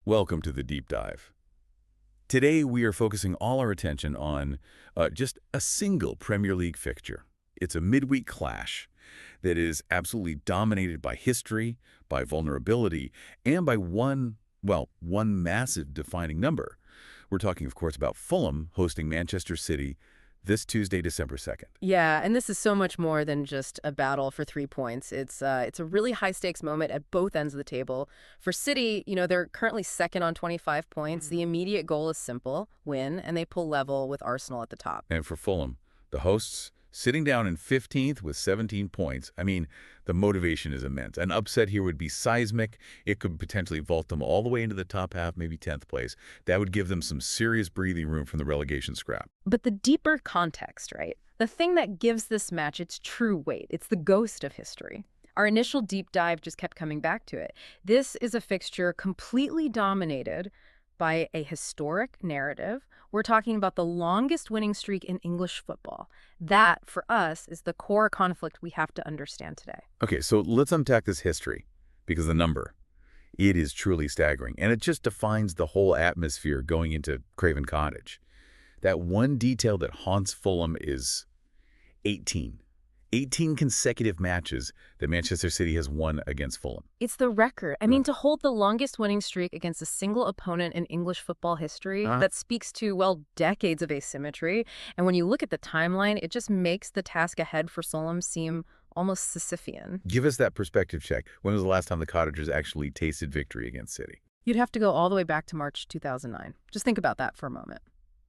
Welcome to the deep dive. Today we are focusing all our attention on just a single Premier League fixture. It's a midweek clash that is absolutely dominated by history, by vulnerability, and by one massive defining number. We're talking, of course, about Fulham hosting Manchester City this Tuesday, December 2nd. Yeah, and this is so much more than just a battle for 3 points. It's a really high-stakes moment at both ends of the table. For City, they're currently second on 25 points. The immediate goal is simple, win, and they pull level with Arsenal at the top. And for Fulham, the hosts sitting down in 15th with 17 points. I mean, the motivation is immense. An upset here would be seismic. It could potentially vault them all the way into the top half, maybe 10th place. That would give them some serious breathing room from the relegation scrap. But the deeper context, right? The thing that gives this match its true weight, it's the ghost of history. Our initial deep dive just kept coming back to it. This is a fixture completely dominated by a historic narrative. We're talking about the longest winning streak in English football. That, for us, is the core conflict we have to understand today. Okay, so let's unpack this history, because the number, it is truly staggering, and it just defines the whole atmosphere going into Craven Cottage. That one detail that haunts Fulham is 18. 18 consecutive matches that Manchester City has won against Fulham. It's the record. I mean, to hold the longest winning streak against a single opponent in English football history, that speaks to, well, decades of asymmetry. And when you look at the timeline, it just makes the task ahead for Fulham seem almost Sisyphean. Give us that perspective check. When was the last time the Cottagers actually tasted victory against City? You'd have to go all the way back to March 2009. Just think about that for a moment.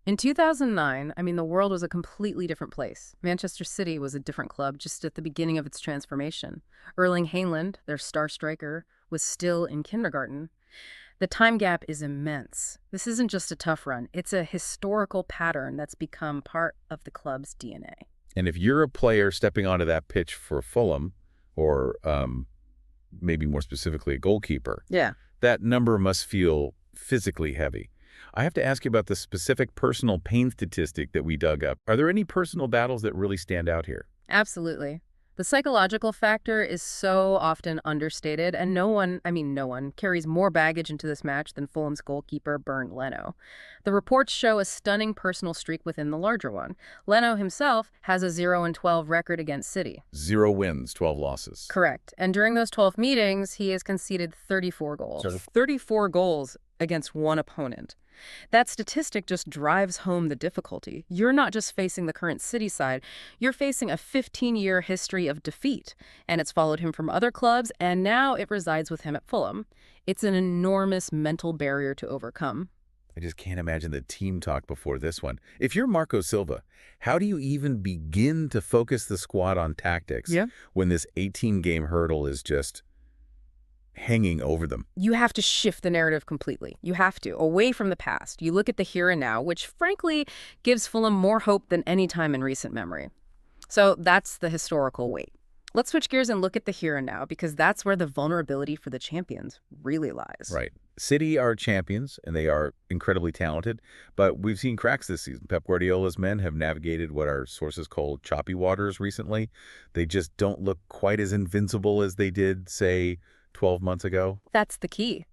In 2009, the world was a completely different place. Manchester City was a different club just at the beginning of its transformation. Erling Haaland, their star striker, was still in kindergarten. The time gap is immense. This isn't just a tough run. It's a historical pattern that's become part of the club's DNA. And if you're a player stepping onto that pitch for Fulham, or maybe more specifically a goalkeeper, that number must feel physically heavy. I have to ask you about the specific personal pain statistic that we dug up. Are there any personal battles that really stand out here? Absolutely. The psychological factor is so often understated, and no one carries more baggage into this match than Fulham's goalkeeper, Bernd Leno. The reports show a stunning personal streak within the larger one. Leno himself has a 0-12 record against City. 0 wins, 12 losses. Correct. And during those 12 meetings, he has conceded 34 goals. 34 goals against one opponent. That statistic just drives home the difficulty. You're not just facing the current City side, you're facing a 15-year history of defeat, and it's followed him from other clubs, and now it resides with him at Fulham. It's an enormous mental barrier to overcome. I just can't imagine the team talk before this one. If you're Marco Silva, how do you even begin to focus the squad on tactics when this 18-game hurdle is just hanging over them? You have to shift the narrative completely. You have to, away from the past. You look at the here and now, which frankly gives Fulham more hope than any time in recent memory. So that's the historical weight. Let's switch gears and look at the here and now, because that's where the vulnerability for the champions really lies. Right. City are champions, and they are incredibly talented, but we've seen cracks this season. Pep Guardiola's men have navigated what our sources call choppy waters recently. They just don't look quite as invincible as they did, say, 12 months ago. That's the key.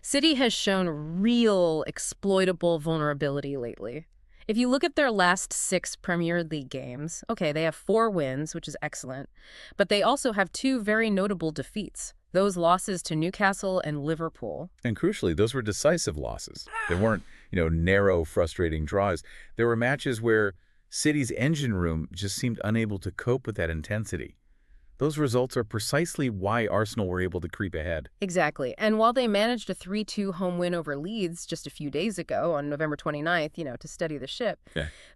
City has shown real exploitable vulnerability lately. If you look at their last 6 Premier League games, okay, they have 4 wins, which is excellent, but they also have 2 very notable defeats. Those losses to Newcastle and Liverpool. And crucially, those were decisive losses. They weren't, narrow, frustrating draws. There were matches where City's engine room just seemed unable to cope with that intensity. Those results are precisely why Arsenal were able to creep ahead. Exactly. And while they managed a 3-2 home win over Leeds just a few days ago on November 29th, to steady the ship,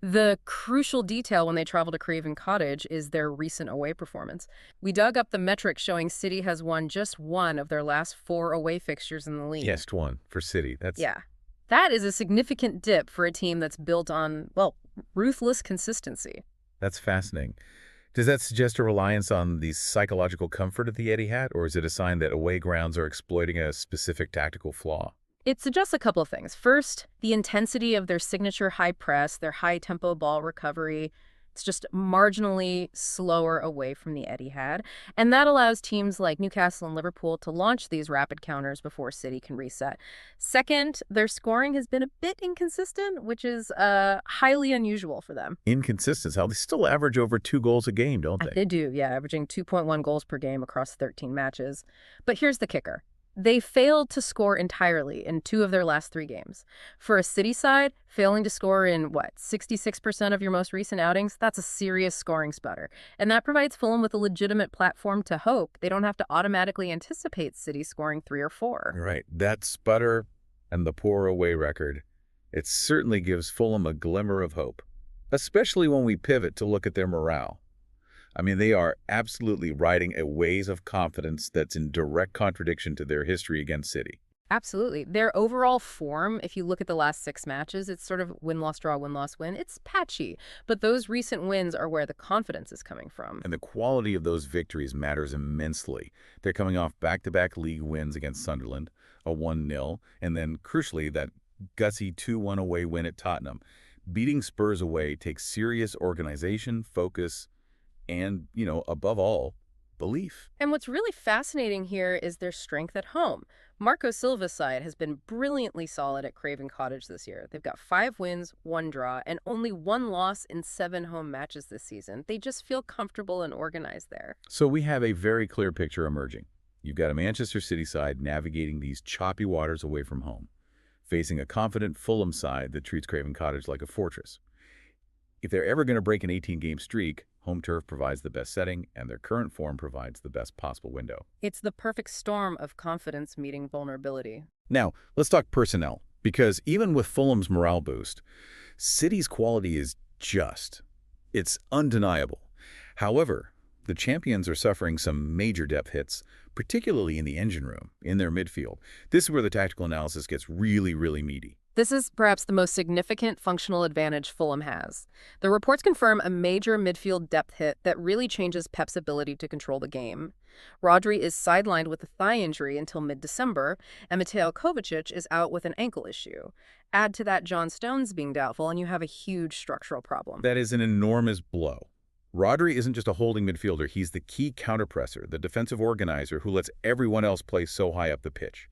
the crucial detail when they travel to Craven Cottage is their recent away performance. We dug up the metrics showing City has won just 1 of their last 4 away fixtures in the league. Just 1 for City. That is a significant dip for a team that's built on, ruthless consistency. That's fascinating. Does that suggest a reliance on the psychological comfort of the Etihad, or is it a sign that away grounds are exploiting a specific tactical flaw? It suggests a couple of things. First, the intensity of their signature high press, their high-tempo ball recovery, It's just marginally slower away from the Etihad, and that allows teams like Newcastle and Liverpool to launch these rapid counters before City can reset. Second, their scoring has been a bit inconsistent, which is highly unusual for them. Inconsistent. How they still average over 2 goals a game, don't they? They do, yeah, averaging 2.1 goals per game across 13 matches. But here's the kicker. They failed to score entirely in 2 of their last 3 games. For a City side, failing to score in, 66% of your most recent outings, that's a serious scoring sputter. And that provides Fulham with a legitimate platform to hope they don't have to automatically anticipate City scoring 3 or 4. Right. That sputter and the poor away record, it certainly gives Fulham a glimmer of hope, especially when we pivot to look at their morale. I mean, they are absolutely riding a wave of confidence that's in direct contradiction to their history against City. Absolutely. Their overall form, if you look at the last 6 matches, it's sort of win-loss draw, win-loss win. It's patchy, but those recent wins are where the confidence is coming from. And the quality of those victories matters immensely. They're coming off back-to-back league wins against Sunderland, a 1-0, and then, crucially, that gutsy 2-1 away win at Tottenham. Beating Spurs away takes serious organization, focus, and, above all, belief. And what's really fascinating here is their strength at home. Marco Silva's side has been brilliantly solid at Craven Cottage this year. They've got 5 wins, 1 draw, and only 1 loss in 7 home matches this season. They just feel comfortable and organized there. So we have a very clear picture emerging. You've got a Manchester City side navigating these choppy waters away from home, facing a confident Fulham side that treats Craven Cottage like a fortress. If they're ever going to break an 18-game streak, home turf provides the best setting, and their current form provides the best possible window. It's the perfect storm of confidence meeting vulnerability. Now, let's talk personnel, because even with Fulham's morale boost, City's quality is it's undeniable. However, the champions are suffering some major depth hits, particularly in the engine room, in their midfield. This is where the tactical analysis gets really, really meaty. This is perhaps the most significant functional advantage Fulham has. The reports confirm a major midfield depth hit that really changes Pep's ability to control the game. Rodri is sidelined with a thigh injury until mid-December, and Mateo Kovacic is out with an ankle issue. Add to that John Stones being doubtful, and you have a huge structural problem. That is an enormous blow. Rodri isn't just a holding midfielder, he's the key counterpresser, the defensive organizer who lets everyone else play so high up the pitch.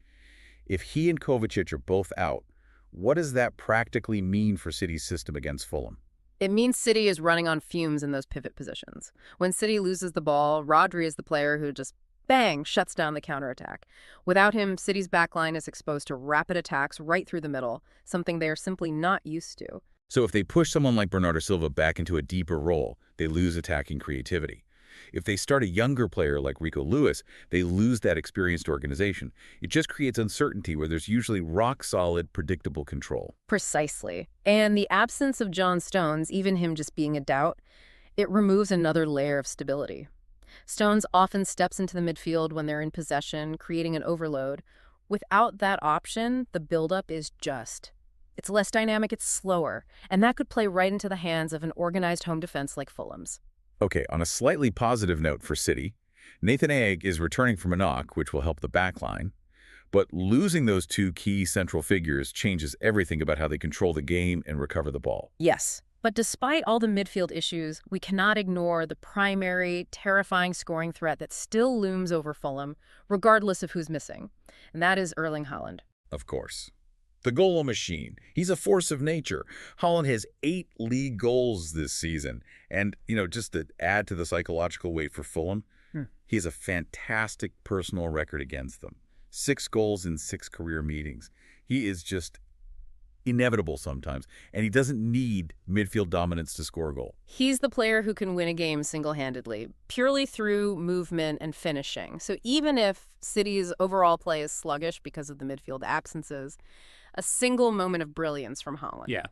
If he and Kovacic are both out, what does that practically mean for City's system against Fulham? It means City is running on fumes in those pivot positions. When City loses the ball, Rodri is the player who just, bang, shuts down the counterattack. Without him, City's backline is exposed to rapid attacks right through the middle, something they are simply not used to. So if they push someone like Bernardo Silva back into a deeper role, they lose attacking creativity. If they start a younger player like Rico Lewis, they lose that experienced organization. It just creates uncertainty where there's usually rock-solid, predictable control. Precisely. And the absence of John Stones, even him just being a doubt, it removes another layer of stability. Stones often steps into the midfield when they're in possession, creating an overload. Without that option, the buildup is it's less dynamic, it's slower, and that could play right into the hands of an organized home defense like Fulham's. Okay, on a slightly positive note for City, Nathan Ake is returning from a knock, which will help the backline. But losing those 2 key central figures changes everything about how they control the game and recover the ball. Yes, but despite all the midfield issues, we cannot ignore the primary, terrifying scoring threat that still looms over Fulham, regardless of who's missing, and that is Erling Haaland. Of course. The goal machine. He's a force of nature. Haaland has 8 league goals this season. And, just to add to the psychological weight for Fulham, he has a fantastic personal record against them. 6 goals in 6 career meetings. He is just inevitable sometimes, and he doesn't need midfield dominance to score a goal. He's the player who can win a game single-handedly, purely through movement and finishing. So even if City's overall play is sluggish because of the midfield absences, a single moment of brilliance from Haaland,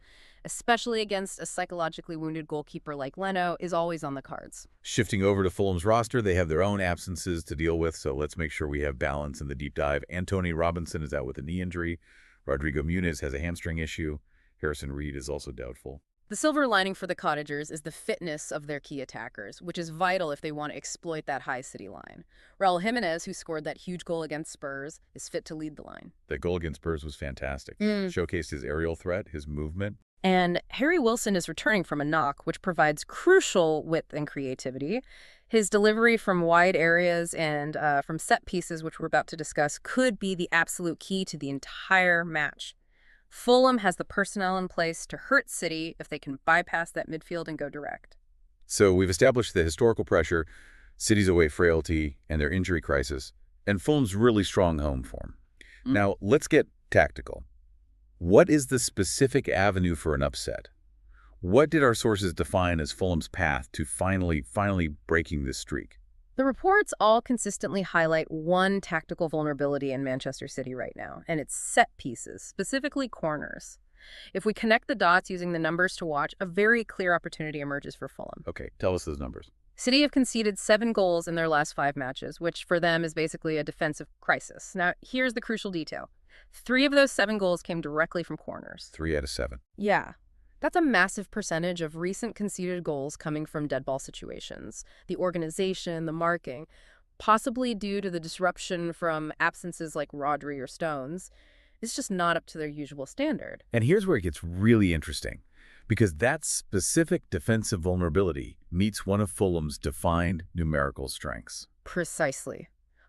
especially against a psychologically wounded goalkeeper like Leno, is always on the cards. Shifting over to Fulham's roster, they have their own absences to deal with, so let's make sure we have balance in the deep dive. Antonee Robinson is out with a knee injury. Rodrigo Muniz has a hamstring issue. Harrison Reed is also doubtful. The silver lining for the Cottagers is the fitness of their key attackers, which is vital if they want to exploit that high City line. Raul Jimenez, who scored that huge goal against Spurs, is fit to lead the line. That goal against Spurs was fantastic. Showcased his aerial threat, his movement. And Harry Wilson is returning from a knock, which provides crucial width and creativity. His delivery from wide areas and from set pieces, which we're about to discuss, could be the absolute key to the entire match. Fulham has the personnel in place to hurt City if they can bypass that midfield and go direct. So we've established the historical pressure, City's away frailty, and their injury crisis, and Fulham's really strong home form. Now, let's get tactical. What is the specific avenue for an upset? What did our sources define as Fulham's path to finally breaking this streak? The reports all consistently highlight one tactical vulnerability in Manchester City right now, and it's set pieces, specifically corners. If we connect the dots using the numbers to watch, a very clear opportunity emerges for Fulham. Okay, tell us those numbers. City have conceded 7 goals in their last 5 matches, which for them is basically a defensive crisis. Now, here's the crucial detail. 3 of those 7 goals came directly from corners. 3 out of 7. Yeah. That's a massive percentage of recent conceded goals coming from dead ball situations. The organization, the marking, possibly due to the disruption from absences like Rodri or Stones, is just not up to their usual standard. And here's where it gets really interesting, because that specific defensive vulnerability meets one of Fulham's defined numerical strengths. Precisely.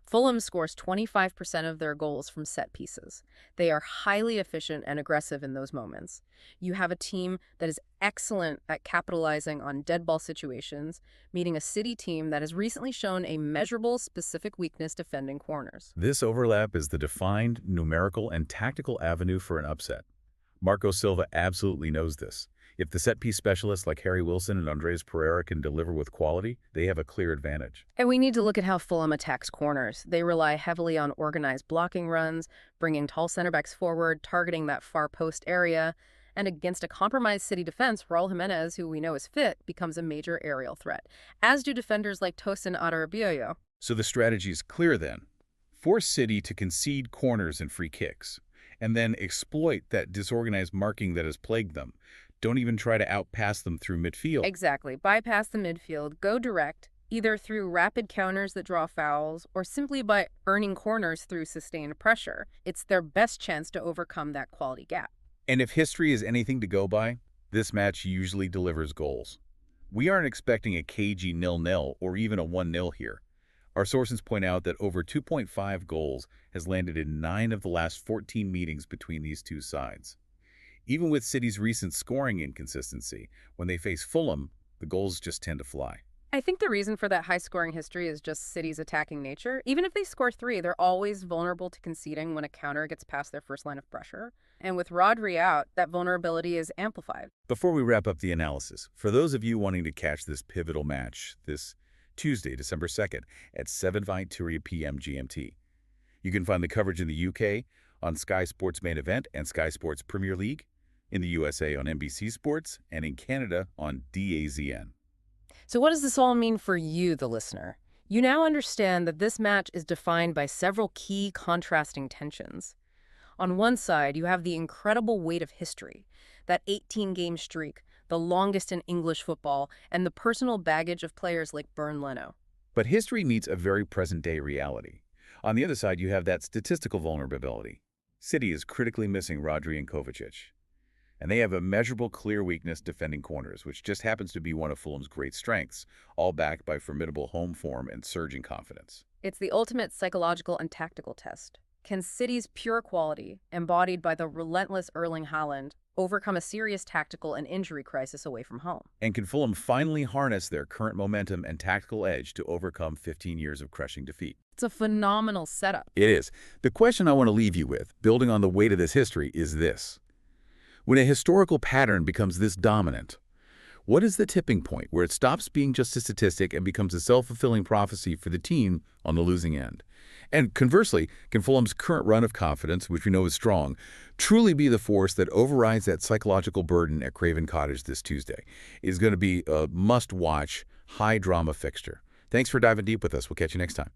Fulham scores 25% of their goals from set pieces. They are highly efficient and aggressive in those moments. You have a team that is excellent at capitalizing on dead ball situations, meeting a City team that has recently shown a measurable specific weakness defending corners. This overlap is the defined numerical and tactical avenue for an upset. Marco Silva absolutely knows this. If the set-piece specialists like Harry Wilson and Andres Pereira can deliver with quality, they have a clear advantage. And we need to look at how Fulham attacks corners. They rely heavily on organized blocking runs, bringing tall center backs forward, targeting that far post area, and against a compromised City defense, Raul Jimenez, who we know is fit, becomes a major aerial threat, as do defenders like Tosin Adarabioyo. So the strategy is clear then. Force City to concede corners and free kicks, and then exploit that disorganized marking that has plagued them. Don't even try to outpass them through midfield. Exactly. Bypass the midfield, go direct, either through rapid counters that draw fouls or simply by earning corners through sustained pressure. It's their best chance to overcome that quality gap. And if history is anything to go by, this match usually delivers goals. We aren't expecting a cagey 0-0 or even a 1-0 here. Our sources point out that over 2.5 goals has landed in 9 of the last 14 meetings between these two sides. Even with City's recent scoring inconsistency, when they face Fulham, the goals just tend to fly. I think the reason for that high-scoring history is just City's attacking nature. Even if they score 3, they're always vulnerable to conceding when a counter gets past their first line of pressure. And with Rodri out, that vulnerability is amplified. Before we wrap up the analysis, for those of you wanting to catch this pivotal match this Tuesday, December 2nd at 7:30 p.m. GMT, you can find the coverage in the UK on Sky Sports Main Event and Sky Sports Premier League, in the USA on NBC Sports, and in Canada on DAZN. So what does this all mean for you, the listener? You now understand that this match is defined by several key contrasting tensions. On one side, you have the incredible weight of history, that 18-game streak, the longest in English football, and the personal baggage of players like Bernd Leno. But history meets a very present-day reality. On the other side, you have that statistical vulnerability. City is critically missing Rodri and Kovacic. And they have a measurable, clear weakness defending corners, which just happens to be one of Fulham's great strengths, all backed by formidable home form and surging confidence. It's the ultimate psychological and tactical test. Can City's pure quality, embodied by the relentless Erling Haaland, overcome a serious tactical and injury crisis away from home? And can Fulham finally harness their current momentum and tactical edge to overcome 15 years of crushing defeat? It's a phenomenal setup. It is. The question I want to leave you with, building on the weight of this history, is this. When a historical pattern becomes this dominant, what is the tipping point where it stops being just a statistic and becomes a self-fulfilling prophecy for the team on the losing end? And conversely, can Fulham's current run of confidence, which we know is strong, truly be the force that overrides that psychological burden at Craven Cottage this Tuesday? It is going to be a must-watch, high-drama fixture. Thanks for diving deep with us. We'll catch you next time.